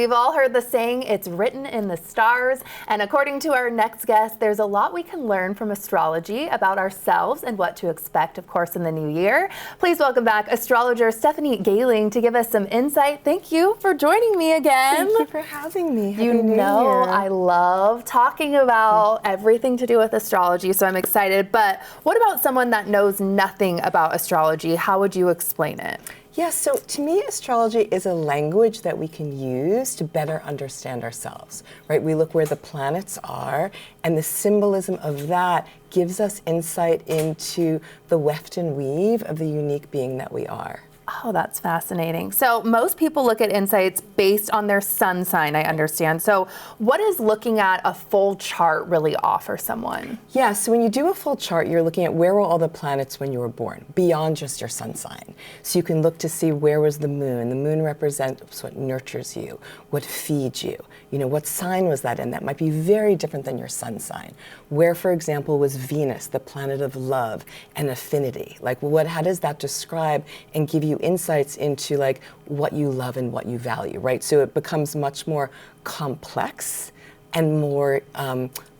we've all heard the saying, it's written in the stars. And according to our next guest, there's a lot we can learn from astrology about ourselves and what to expect, of course, in the new year. Please welcome back Astrologer Stephanie Gailing to give us some insight. Thank you for joining me again. Thank you for having me. Happy You New know, Year. I love talking about everything to do with astrology, so I'm excited. But what about someone that knows nothing about astrology? How would you explain it? Yeah, so to me, astrology is a language that we can use to better understand ourselves, right? We look where the planets are, and the symbolism of that gives us insight into the weft and weave of the unique being that we are. Oh, that's fascinating. So most people look at insights based on their sun sign, I understand. So what does looking at a full chart really offer someone? Yeah, so when you do a full chart, you're looking at where were all the planets when you were born, beyond just your sun sign. So you can look to see where was the moon. The moon represents what nurtures you, what feeds you. You know, what sign was that in? That might be very different than your sun sign. Where, for example, was Venus, the planet of love and affinity? Like, how does that describe and give you insights into like what you love and what you value, right? So it becomes much more complex and more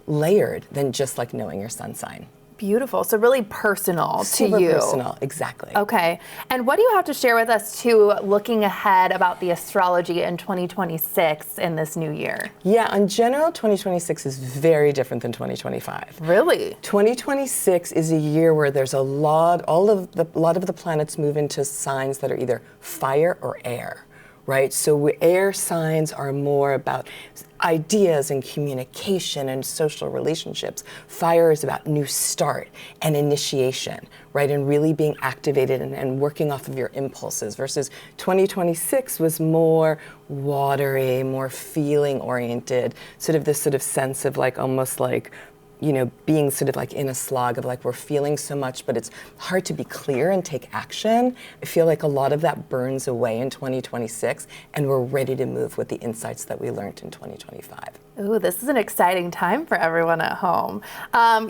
layered than just like knowing your sun sign. Beautiful. So really personal Super to you. Personal, exactly. Okay. And what do you have to share with us too, looking ahead about the astrology in 2026 in this new year? Yeah, in general, 2026 is very different than 2025. Really? 2026 is a year where there's a lot of the planets move into signs that are either fire or air, right? So air signs are more about ideas and communication and social relationships. Fire is about new start and initiation, right? And really being activated and working off of your impulses, versus 2026 was more watery, more feeling oriented, sort of this sort of sense of like almost like, you know, being sort of like in a slog of like we're feeling so much, but it's hard to be clear and take action. I feel like a lot of that burns away in 2026, and we're ready to move with the insights that we learned in 2025. Ooh, this is an exciting time for everyone at home.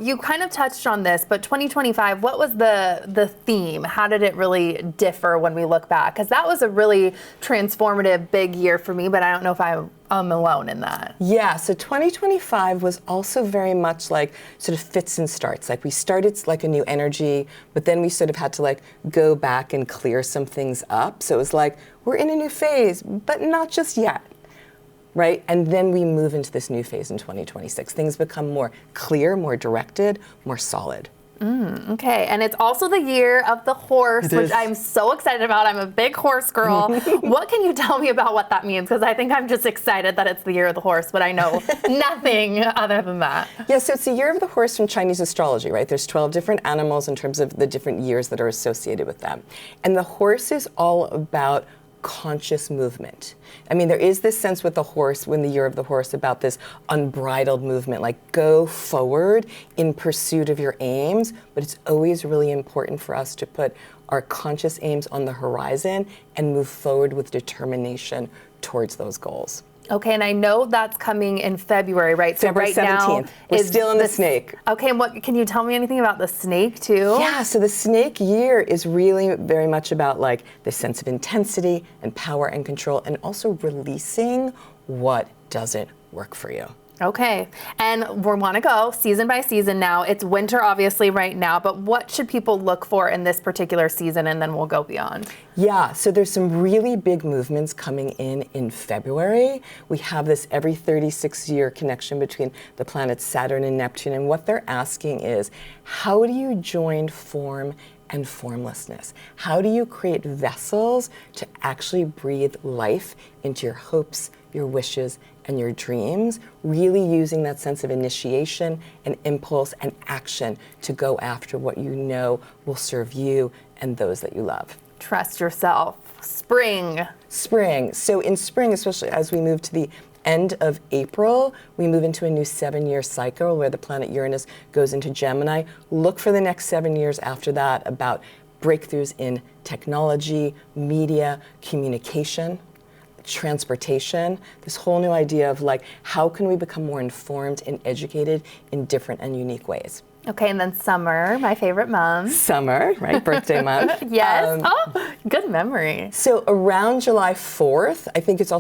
You kind of touched on this, but 2025, what was the theme? How did it really differ when we look back? Because that was a really transformative, big year for me, but I don't know if I'm alone in that. Yeah, so 2025 was also very much like sort of fits and starts. Like we started like a new energy, but then we sort of had to like go back and clear some things up. So it was like, we're in a new phase, but not just yet. Right? And then we move into this new phase in 2026. Things become more clear, more directed, more solid. Okay, and it's also the year of the horse, which I'm so excited about. I'm a big horse girl. What can you tell me about what that means? Because I think I'm just excited that it's the year of the horse, but I know nothing other than that. Yeah, so it's the year of the horse from Chinese astrology, right? There's 12 different animals in terms of the different years that are associated with them. And the horse is all about conscious movement. I mean, there is this sense with the horse, when the year of the horse, about this unbridled movement, like go forward in pursuit of your aims, but it's always really important for us to put our conscious aims on the horizon and move forward with determination towards those goals. Okay, and I know that's coming in February, right? February 17th. We're still in the snake. Okay, and what can you tell me anything about the snake too? Yeah, so the snake year is really very much about like the sense of intensity and power and control, and also releasing what doesn't work for you. Okay, and we want to go season by season now. It's winter obviously right now, but what should people look for in this particular season, and then we'll go beyond? Yeah, so there's some really big movements coming in February. We have this every 36-year connection between the planets Saturn and Neptune, and what they're asking is, how do you join form and formlessness? How do you create vessels to actually breathe life into your hopes, your wishes, and your dreams, really using that sense of initiation and impulse and action to go after what you know will serve you and those that you love. Trust yourself. Spring. Spring. So in spring, especially as we move to the end of April, we move into a new 7-year cycle where the planet Uranus goes into Gemini. Look for the next 7 years after that about breakthroughs in technology, media, communication, transportation, this whole new idea of like, how can we become more informed and educated in different and unique ways? Okay, and then summer, my favorite month. Summer, right? Birthday month. Yes. Good memory. So around July 4th, I think it's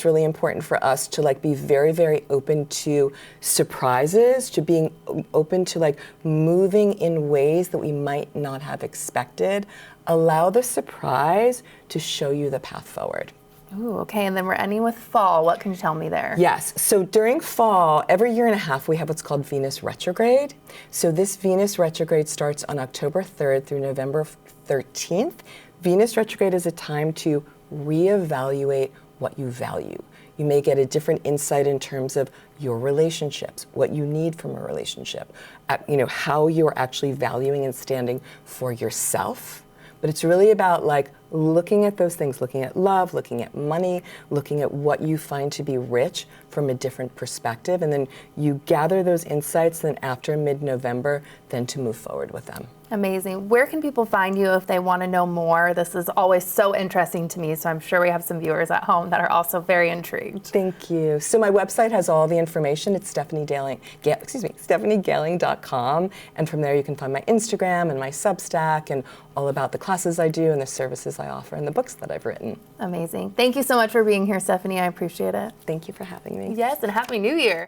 really important for us to like be very, very open to surprises, to being open to like moving in ways that we might not have expected. Allow the surprise to show you the path forward. Ooh, okay, and then we're ending with fall. What can you tell me there? Yes, so during fall, every year and a half, we have what's called Venus retrograde. So this Venus retrograde starts on October 3rd through November 13th. Venus retrograde is a time to reevaluate what you value. You may get a different insight in terms of your relationships, what you need from a relationship, how you're actually valuing and standing for yourself. But it's really about like looking at those things, looking at love, looking at money, looking at what you find to be rich from a different perspective. And then you gather those insights, then after mid-November, then to move forward with them. Amazing. Where can people find you if they want to know more? This is always so interesting to me, so I'm sure we have some viewers at home that are also very intrigued. Thank you. So my website has all the information. It's StephanieGailing.com, and from there you can find my Instagram and my Substack and all about the classes I do and the services I offer and the books that I've written. Amazing. Thank you so much for being here, Stephanie. I appreciate it. Thank you for having me. Yes, and Happy New Year.